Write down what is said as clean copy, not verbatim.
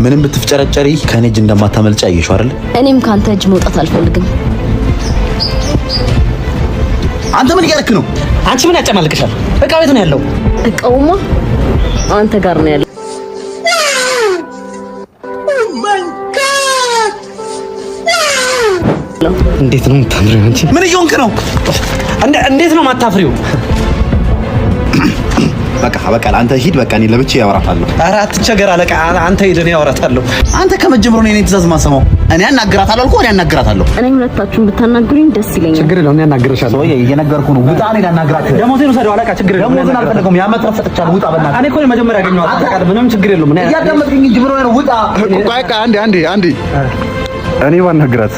ምንም ብትፍጨረጨሪ ከኔ እጅ እንደማታመልጫ አየሽው አይደል? እኔም ካንተ እጅ መውጣት አልፈልግም። አንተ ምን እያደረክ ነው? አንቺ ምን ያጨማልቅሻል? እቃ ቤት ነው ያለው። እቃውማ አንተ ጋር ነው ያለው። እንዴት ነው የምታምሪው አንቺ? ምን እየሆንክ ነው? እንዴት ነው የማታፍሪው? በቃ አንተ ሂድ። በቃ እኔ ለብቻዬ ያወራታለሁ። ኧረ አትቸገር አለቃ። አንተ ሂድ፣ እኔ ያወራታለሁ። አንተ ከመጀመሩ ነው እኔ ትእዛዝ ማሰማው። እኔ አናግራታለሁ አልኩህ። እኔ አናግራታለሁ። እኔ ሁለታችሁን ብታናግሩኝ ደስ ይለኛል። ችግር የለውም፣ እኔ አናግርሻለሁ። ወይ እየነገርኩህ ነው። ውጣ። እኔ ላናግራት። ደሞዜን ውሰደው አለቃ። ችግር የለውም። ደሞዜን አልፈልገውም። ያመጣው ሰጥቻለሁ። ውጣ በእናትህ። እኔ እኮ መጀመሪያ ያገኘኋት አለቃ። ምንም ችግር የለውም። እኔ እያዳመጥኩኝ እንጂ ብሎ ነው። ውጣ። በቃ አንዴ እኔ ባናግራት